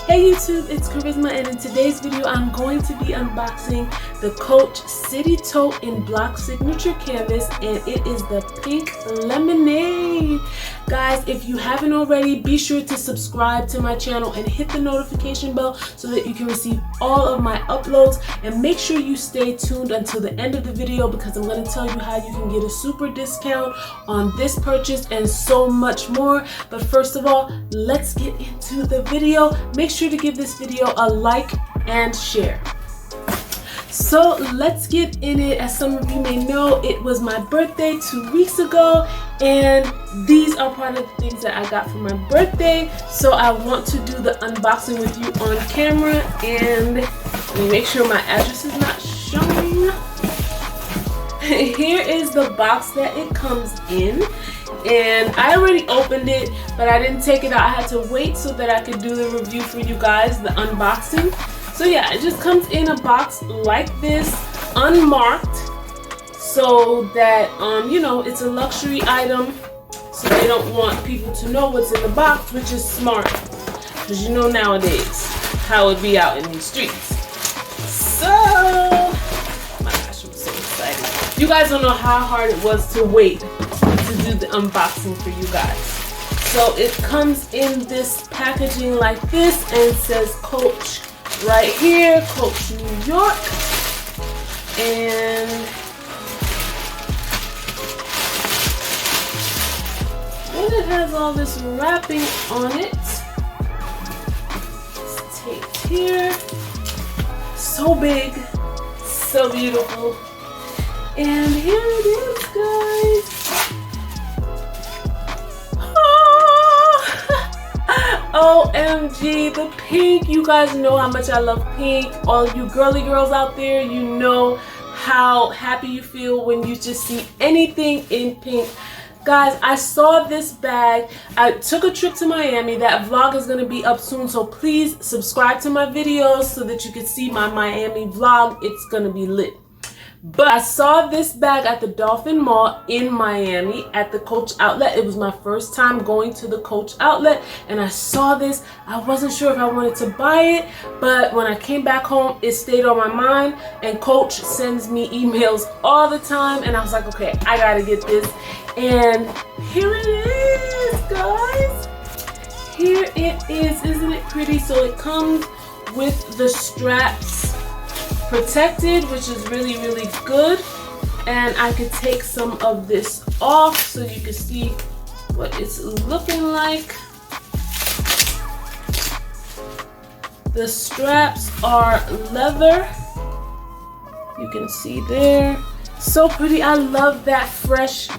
Hey YouTube, it's Kharyzma, and in today's video I'm going to be unboxing the Coach City Tote in block signature canvas, and it is the Pink Lemonade. Guys, if you haven't already, be sure to subscribe to my channel and hit the notification bell so that you can receive all of my uploads, and make sure you stay tuned until the end of the video because I'm going to tell you how you can get a super discount on this purchase and so much more. But first of all, let's get into the video. Make sure to give this video a like and share. So let's get in it. As some of you may know, it was my birthday 2 weeks ago, and these are part of the things that I got for my birthday. So I want to do the unboxing with you on camera, and let me make sure my address is not showing. Here is the box that it comes in. And I already opened it, but I didn't take it out. I had to wait so that I could do the review for you guys, the unboxing. So yeah, it just comes in a box like this, unmarked, so that, you know, it's a luxury item, so they don't want people to know what's in the box, which is smart, because you know nowadays how it be out in these streets. So, my gosh, I'm so excited. You guys don't know how hard it was to wait to do the unboxing for you guys. So it comes in this packaging like this, and it says Coach right here, Coach New York, and then it has all this wrapping on it. It's taped here, so big, so beautiful, and here it is, guys. OMG, the pink. You guys know how much I love pink. All of you girly girls out there, you know how happy you feel when you just see anything in pink. Guys, I saw this bag. I took a trip to Miami. That vlog is going to be up soon, so please subscribe to my videos so that you can see my Miami vlog. It's going to be lit. But I saw this bag at the Dolphin Mall in Miami at the Coach outlet. It was my first time going to the Coach outlet, and I saw this. I wasn't sure if I wanted to buy it, but when I came back home, it stayed on my mind, and Coach sends me emails all the time, and I was like, okay, I gotta get this. And here it is, guys. Here it is. Isn't it pretty? So it comes with the straps protected, which is really, really good. And I could take some of this off so you can see what it's looking like. The straps are leather. You can see there. So pretty. I love that fresh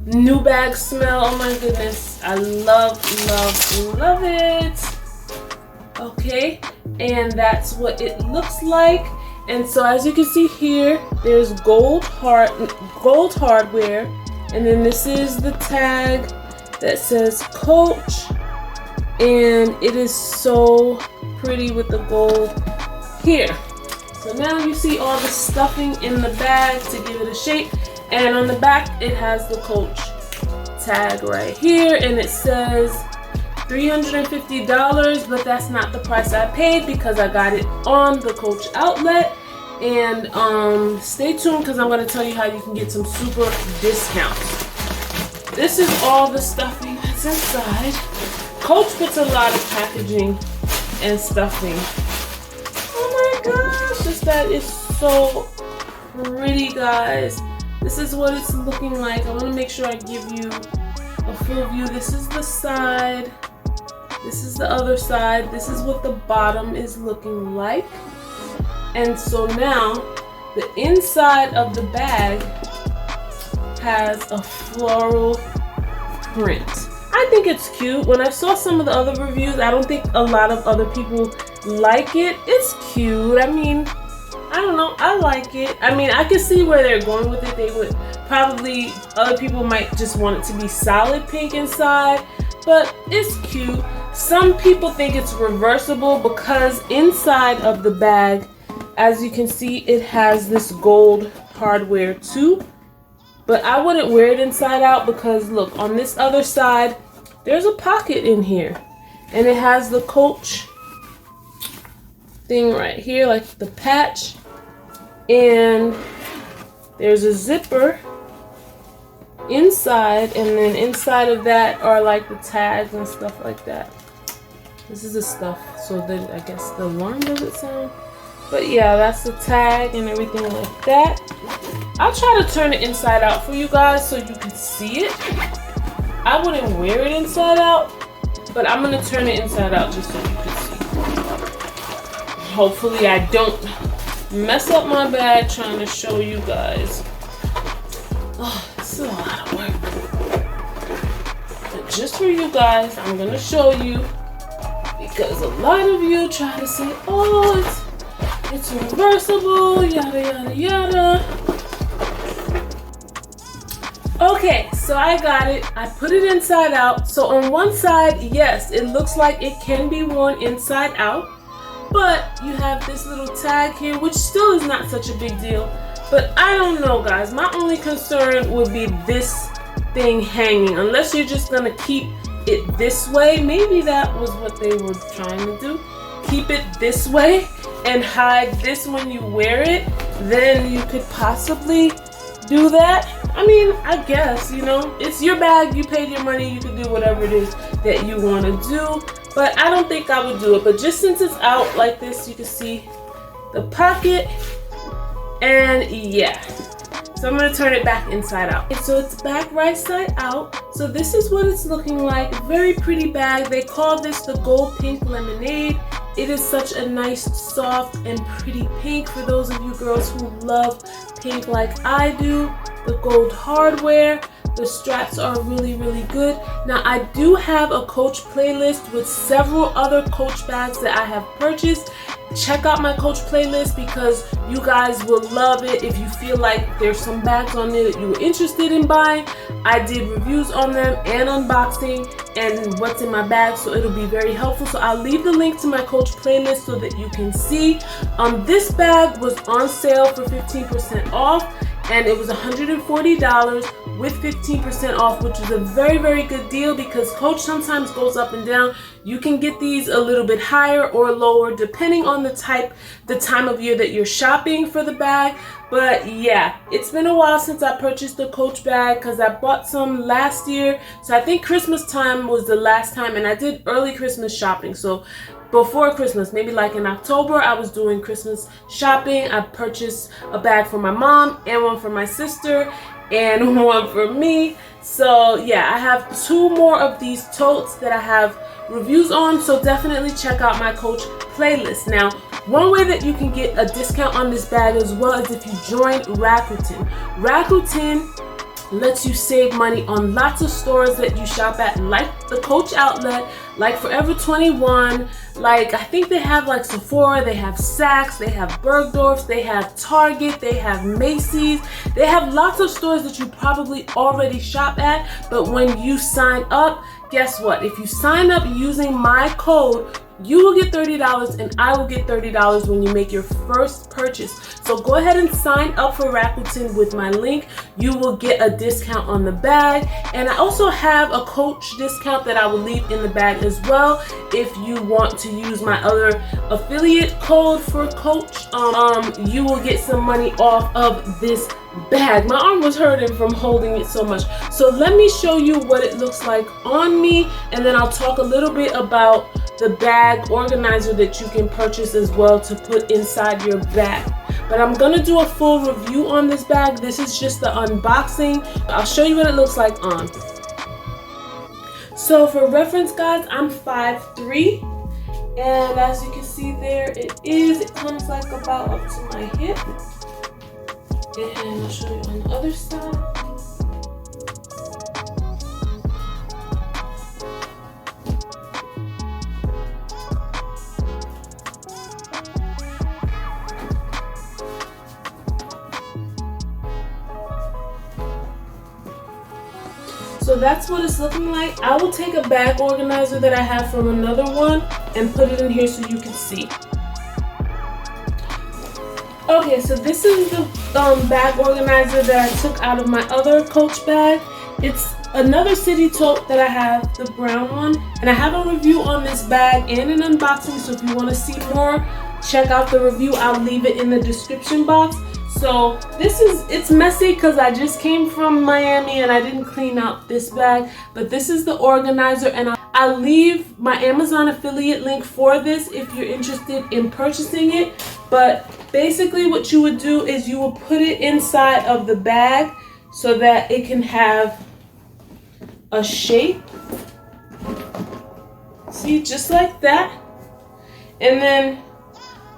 new bag smell. Oh my goodness. I love, love, love it. Okay, and that's what it looks like. And so as you can see here, there's gold hardware, and then this is the tag that says Coach, and it is so pretty with the gold here. So now you see all the stuffing in the bag to give it a shape, and on the back it has the Coach tag right here, and it says $350, but that's not the price I paid because I got it on the Coach outlet. And stay tuned because I'm going to tell you how you can get some super discounts. This is all the stuffing that's inside. Coach puts a lot of packaging and stuffing. Oh my gosh, this bag is so pretty, guys. This is what it's looking like. I want to make sure I give you a full view. This is the side. This is the other side. This is what the bottom is looking like. And so now the inside of the bag has a floral print. I think it's cute. When I saw some of the other reviews, I don't think a lot of other people like it. It's cute. I mean, I don't know. I like it. I mean, I can see where they're going with it. They would probably, other people might just want it to be solid pink inside, but it's cute. Some people think it's reversible because inside of the bag, as you can see, it has this gold hardware too. But I wouldn't wear it inside out because look, on this other side, there's a pocket in here. And it has the Coach thing right here, like the patch, and there's a zipper inside, and then inside of that are like the tags and stuff like that. This is the stuff so that I guess the alarm doesn't sound. But yeah, that's the tag and everything like that. I'll try to turn it inside out for you guys so you can see it. I wouldn't wear it inside out, but I'm gonna turn it inside out just so you can see. Hopefully I don't mess up my bag trying to show you guys. Oh, this is a lot of work. But just for you guys, I'm gonna show you, because a lot of you try to say, oh, it's reversible, yada yada yada. Okay, so I got it. I put it inside out. So on one side, yes, it looks like it can be worn inside out, but you have this little tag here, which still is not such a big deal. But I don't know, guys. My only concern would be this thing hanging, unless you're just gonna keep it this way. Maybe that was what they were trying to do. Keep it this way and hide this when you wear it. Then you could possibly do that. I mean, I guess, you know, it's your bag, you paid your money, you can do whatever it is that you want to do. But I don't think I would do it. But just since it's out like this, you can see the pocket. And yeah, so I'm gonna turn it back inside out. So it's back right side out. So this is what it's looking like. Very pretty bag. They call this the Gold Pink Lemonade. It is such a nice, soft, and pretty pink for those of you girls who love pink like I do. The gold hardware. The straps are really, really good. Now, I do have a Coach playlist with several other Coach bags that I have purchased. Check out my Coach playlist because you guys will love it. If you feel like there's some bags on there that you were interested in buying, I did reviews on them and unboxing and what's in my bag, so it'll be very helpful. So I'll leave the link to my Coach playlist so that you can see. This bag was on sale for 15% off. And it was $140 with 15% off, which is a very, very good deal because Coach sometimes goes up and down. You can get these a little bit higher or lower depending on the time of year that you're shopping for the bag. But yeah, it's been a while since I purchased a Coach bag because I bought some last year. So I think Christmas time was the last time, and I did early Christmas shopping. So before Christmas, maybe like in October, I was doing Christmas shopping. I purchased a bag for my mom and one for my sister and one for me. So yeah, I have 2 more of these totes that I have reviews on, so definitely check out my Coach playlist. Now, one way that you can get a discount on this bag as well is if you join Rakuten. Rakuten lets you save money on lots of stores that you shop at, like the Coach outlet, like Forever 21, like I think they have like Sephora, they have Saks, they have Bergdorf's, they have Target, they have Macy's. They have lots of stores that you probably already shop at, but when you sign up, guess what? If you sign up using my code, you will get $30 and I will get $30 when you make your first purchase. So go ahead and sign up for Rakuten with my link. You will get a discount on the bag. And I also have a Coach discount that I will leave in the bag as well. If you want to use my other affiliate code for Coach, you will get some money off of this bag. My arm was hurting from holding it so much. So let me show you what it looks like on me, and then I'll talk a little bit about the bag organizer that you can purchase as well to put inside your bag. But I'm gonna do a full review on this bag. This is just the unboxing. I'll show you what it looks like on. So for reference, guys, I'm 5'3", and as you can see there, it comes like about up to my hip. And I'll show you on the other side. So that's what it's looking like. I will take a bag organizer that I have from another one and put it in here so you can see. Okay, so this is the bag organizer that I took out of my other Coach bag. It's another City Tote that I have, the brown one. And I have a review on this bag and an unboxing, so if you want to see more check out the review. I'll leave it in the description box. So it's messy because I just came from Miami and I didn't clean out this bag, but this is the organizer, and I'll leave my Amazon affiliate link for this if you're interested in purchasing it. But basically what you would do is you will put it inside of the bag so that it can have a shape. See, just like that. And then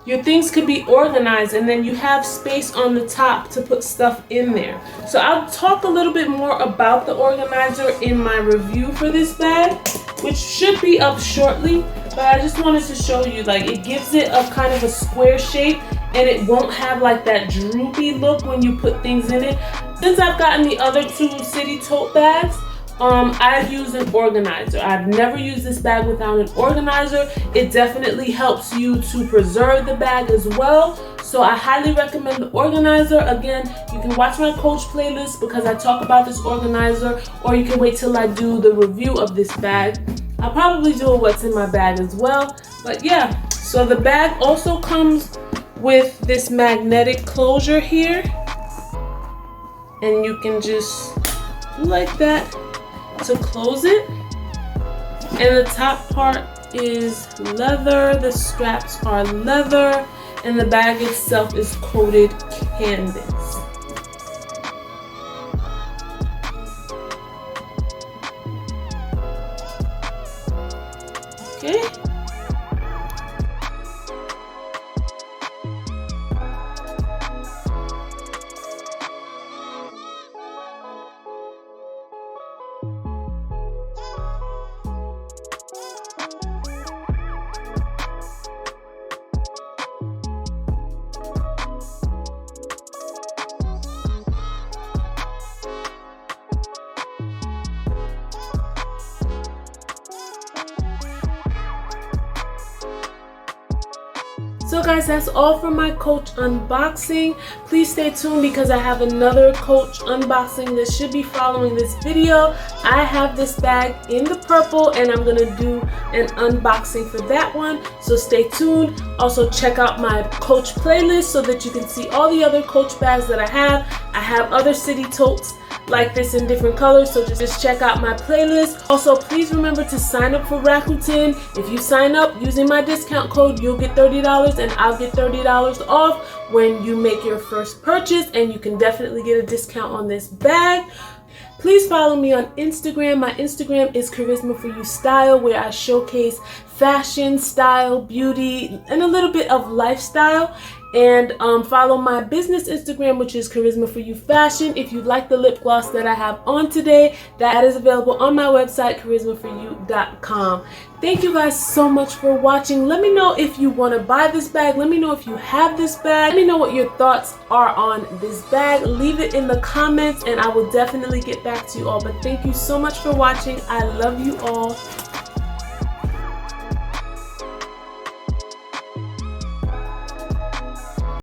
your things could be organized, and then you have space on the top to put stuff in there. So I'll talk a little bit more about the organizer in my review for this bag, which should be up shortly. But I just wanted to show you, like, it gives it a kind of a square shape, and it won't have like that droopy look when you put things in it. Since I've gotten the other two city tote bags, I've used an organizer. I've never used this bag without an organizer. It definitely helps you to preserve the bag as well. So I highly recommend the organizer. Again, you can watch my Coach playlist because I talk about this organizer, or you can wait till I do the review of this bag. I'll probably do a what's in my bag as well. But yeah, so the bag also comes with this magnetic closure here. And you can just do like that to close it, and the top part is leather, the straps are leather, and the bag itself is coated canvas. Okay. So guys, that's all for my Coach unboxing. Please stay tuned because I have another Coach unboxing that should be following this video. I have this bag in the purple and I'm gonna do an unboxing for that one, so stay tuned. Also check out my Coach playlist so that you can see all the other Coach bags that I have. I have other city totes like this in different colors, so just check out my playlist. Also, please remember to sign up for Rakuten. If you sign up using my discount code, you'll get $30 and I'll get $30 off when you make your first purchase, and you can definitely get a discount on this bag. Please follow me on Instagram. My Instagram is Kharyzma for You Style, where I showcase fashion, style, beauty, and a little bit of lifestyle. And follow my business Instagram, which is Kharyzma for You Fashion. If you like the lip gloss that I have on today, that is available on my website, kharyzmaforyou.com. Thank you guys so much for watching. Let me know if you want to buy this bag. Let me know if you have this bag. Let me know what your thoughts are on this bag. Leave it in the comments and I will definitely get back to you all. But thank you so much for watching. I love you all.